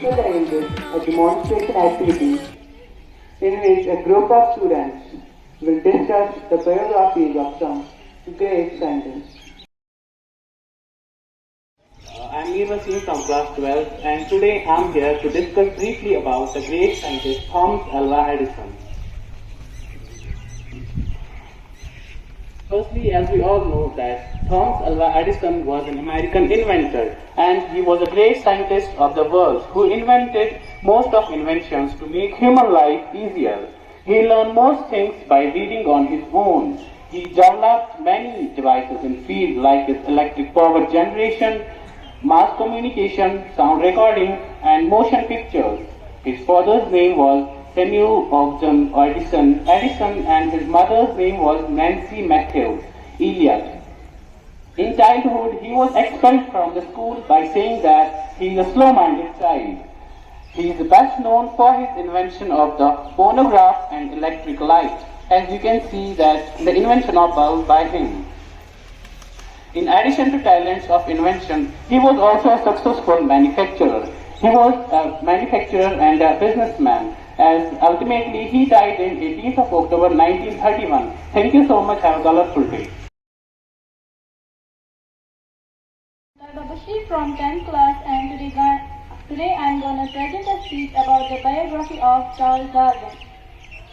official held a demonstration activity in which a group of students will discuss the biographies of some great scientists. I'm Nirvasin from class 12 and today I'm here to discuss briefly about the great scientist Thomas Alva Edison. Firstly, as we all know that Thomas Alva Edison was an American inventor and he was a great scientist of the world who invented most of inventions to make human life easier. He learned most things by reading on his own. He developed many devices in fields like electric power generation, mass communication, sound recording, and motion pictures. His father's name was Samuel Ogden Edison, and his mother's name was Nancy Matthews Eliot. In childhood, he was expelled from the school by saying that he is a slow-minded child. He is best known for his invention of the phonograph and electric light, as you can see that the invention of bulb by him. In addition to talents of invention, he was also a successful manufacturer. He was a manufacturer and a businessman, as ultimately he died in 18th of October 1931. Thank you so much. Have a colorful day. Bashir from 10th class, and today I am going to present a speech about the biography of Charles Darwin.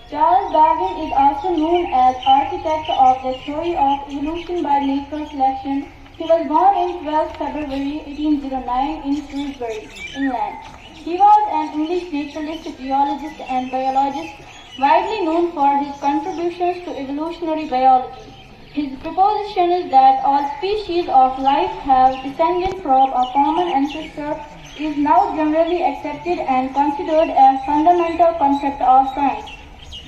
Charles Darwin is also known as architect of the theory of evolution by natural selection. He was born in 12th February 1809 in Shrewsbury, England. He was an English naturalist, geologist and biologist, widely known for his contributions to evolutionary biology. His proposition is that all species of life have descended from a common ancestor is now generally accepted and considered as fundamental concept of science.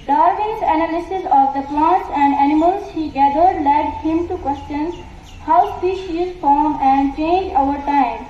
Darwin's analysis of the plants and animals he gathered led him to question how species form and change over time.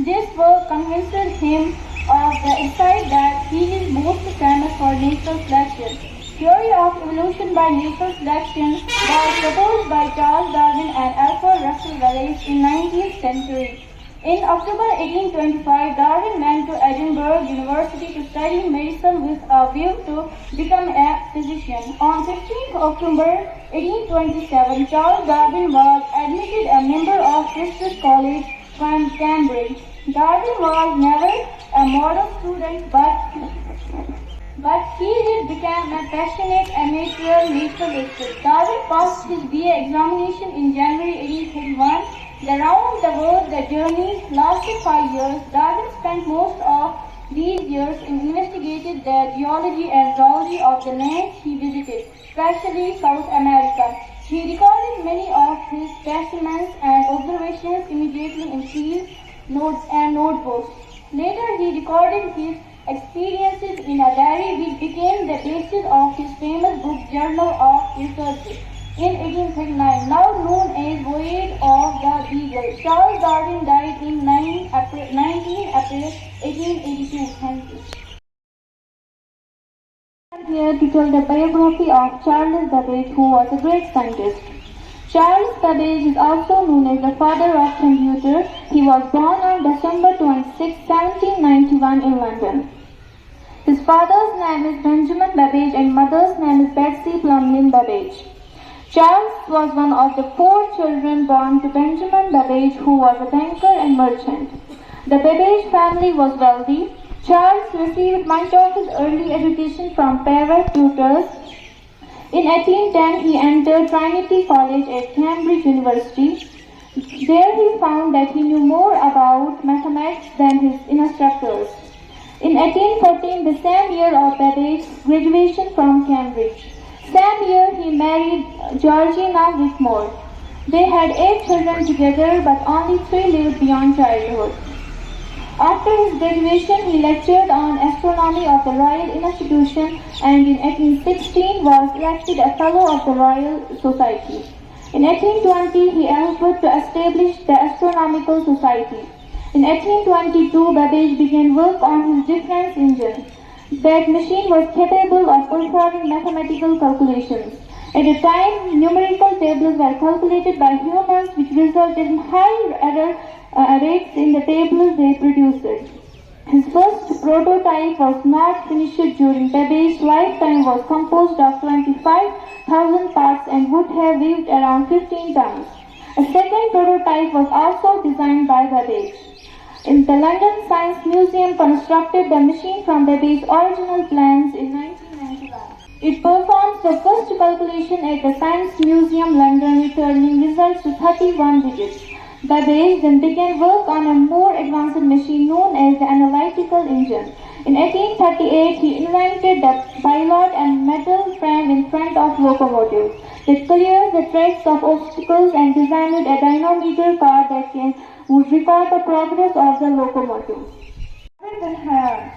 This work convinced him of the insight that he is most famous for natural selection. Theory of evolution by natural selection was proposed by Charles Darwin and Alfred Russel Wallace in 19th century. In October 1825, Darwin went to Edinburgh University to study medicine with a view to become a physician. On 15th October 1827, Charles Darwin was admitted a member of Christ's College, Cambridge. Darwin was never a model student, but he did become a passionate amateur naturalist. Darwin passed his BA examination in January 1831. Around the world, the journey lasted 5 years. Darwin spent most of these years in investigating the geology and zoology of the lands he visited, especially South America. He recorded many of his specimens and observations immediately in field notes and notebooks. Later, he recorded his experiences in a diary which became the basis of his famous book Journal of Research in 1839, now known as Voyage of the Beagle. Charles Darwin died in 19 April 1882. Thank you. I am here to tell the biography of Charles Babbage, who was a great scientist. Charles Babbage is also known as the father of computer. He was born on December 26, 1791 in London. His father's name is Benjamin Babbage and mother's name is Betsy Plumlin Babbage. Charles was one of the 4 children born to Benjamin Babbage, who was a banker and merchant. The Babbage family was wealthy. Charles received much of his early education from private tutors. In 1810, he entered Trinity College at Cambridge University. There he found that he knew more about mathematics than his instructors. In 1814, the same year of Babbage's graduation from Cambridge, same year he married Georgina Whitmore. They had 8 children together, but only 3 lived beyond childhood. After his graduation, he lectured on astronomy of the Royal Institution and in 1816 was elected a Fellow of the Royal Society. In 1820, he helped to establish the Astronomical Society. In 1822, Babbage began work on his difference engine. That machine was capable of performing mathematical calculations. At the time, numerical tables were calculated by humans, which resulted in high error rates in the tables they produced. His first prototype was not finished during Babbage's lifetime, was composed of 25,000 parts and would have weighed around 15 tons. A second prototype was also designed by Babbage. In the London Science Museum constructed the machine from Babbage's original plans in 1991. It performed the first calculation at the Science Museum London, returning results to 31 digits. Babbage then began work on a more advanced machine known as the analytical engine. In 1838, he invented the pilot and metal frame in front of locomotives that clears the tracks of obstacles and designed a dynamometer car that would record the progress of the locomotive. Ibn Hayyan.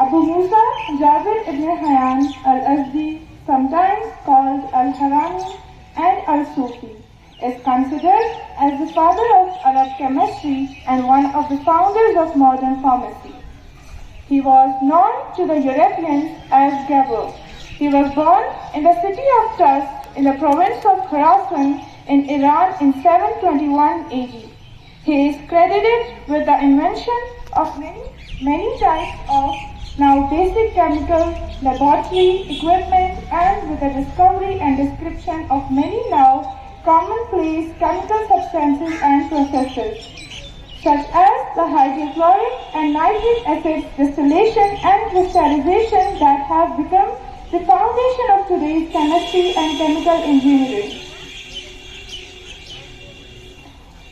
Abu Musa Jabir ibn Hayyan al-Azdi, sometimes called al-Harani and al-Sufi, is considered as the father of Arab chemistry and one of the founders of modern pharmacy. He was known to the Europeans as Gabor. He was born in the city of Tust in the province of Khorasan in Iran in 721 AD. He is credited with the invention of many types of now basic chemical laboratory equipment and with the discovery and description of many now commonplace chemical substances and processes, such as the hydrochloric and nitric acid distillation and crystallization that have become the foundation of today's chemistry and chemical engineering.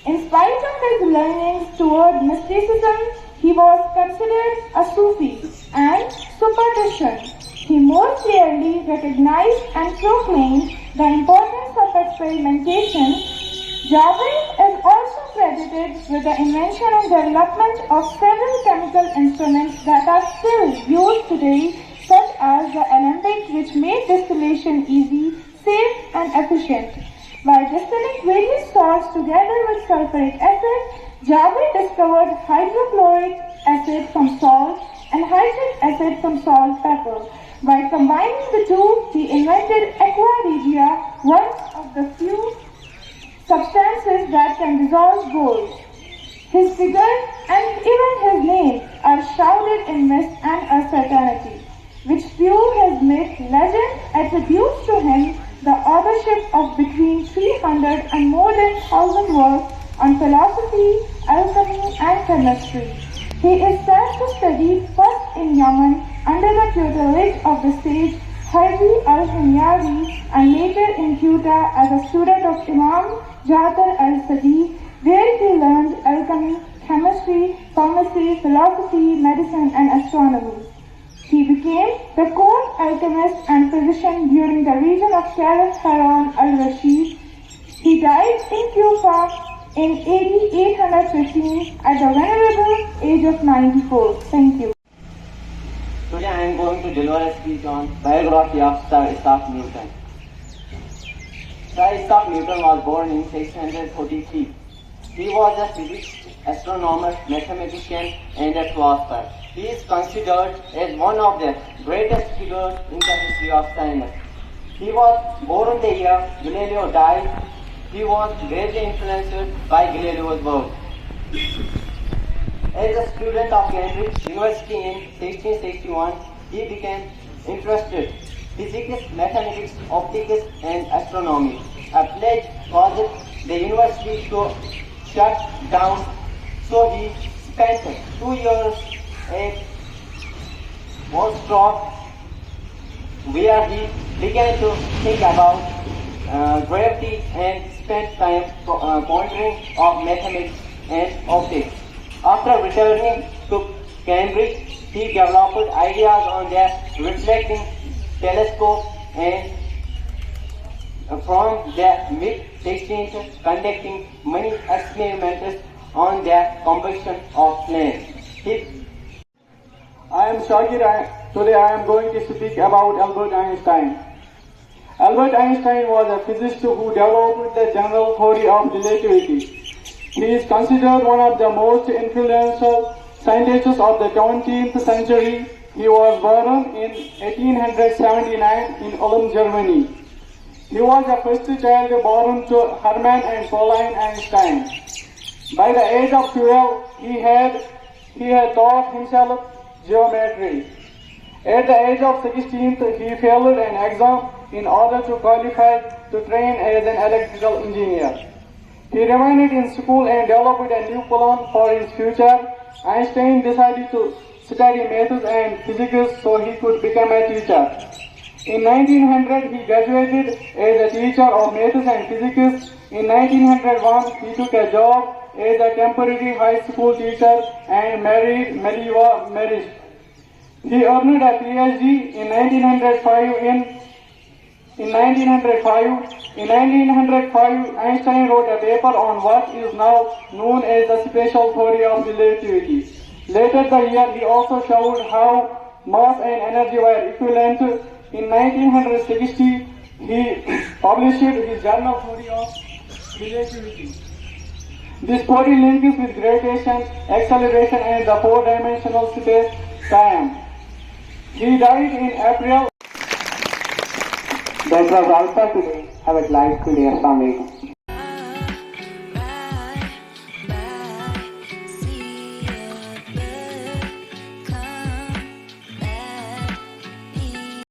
In spite of his leanings toward mysticism, he was considered a Sufi and superstition. He more clearly recognized and proclaimed the importance of experimentation. Jabir is also credited with the invention and development of several chemical instruments that are still used today, such as the alembic, which made distillation easy, safe and efficient. By distilling various salts together with sulfuric acid, Jabir discovered hydrochloric acid from salt and hydric acid from salt pepper. By combining the two, he invented aqua regia, one of the few substances that can dissolve gold. His figure and even his name are shrouded in mist and uncertainty, which few his myth legend attributes to him the authorship of between 300 and more than 1,000 works on philosophy, alchemy and chemistry. He is said to study first in Yemen under the tutelage of the sage Harbi al-Himyari and later in Quetta as a student of Imam Ja'far al-Sadiq, where he learned alchemy, chemistry, pharmacy, philosophy, medicine and astronomy. He became the court alchemist and physician during the reign of Caliph Harun al-Rashid. He died in Kufa in AD 815 at the venerable age of 94. Thank you. Today I am going to deliver a speech on biography of Sir Isaac Newton. Sir Isaac Newton was born in 1643. He was a physicist, astronomer, mathematician and a philosopher. He is considered as one of the greatest figures in the history of science. He was born the year Galileo died. He was greatly influenced by Galileo's work. As a student of Cambridge University in 1661, he became interested in physics, mathematics, optics and astronomy. A plague caused the university to shut down, so he spent 2 years at Warsaw, where he began to think about gravity and spent time pondering of mathematics and optics. After returning to Cambridge, he developed ideas on the reflecting telescope and from the mid-16th conducting many experiments on the combustion of flames. I am Shakir. Today I am going to speak about Albert Einstein. Albert Einstein was a physicist who developed the general theory of relativity. He is considered one of the most influential scientists of the 20th century. He was born in 1879 in Ulm, Germany. He was the first child born to Hermann and Pauline Einstein. By the age of 12, he had he had taught himself geometry. At the age of 16, he failed an exam in order to qualify to train as an electrical engineer. He remained in school and developed a new plan for his future. Einstein decided to study maths and physics so he could become a teacher. In 1900, he graduated as a teacher of maths and physics. In 1901, he took a job as a temporary high school teacher and married Mariwa Marist. He earned a PhD in 1905 in 1905, Einstein wrote a paper on what is now known as the special theory of relativity. Later that year, he also showed how mass and energy were equivalent. In 1960, he published his journal Theory of Relativity. This theory links with gravitation, acceleration, and the four-dimensional space-time. He died in April. That was all for today. Have a nice day. Assalamu alaikum.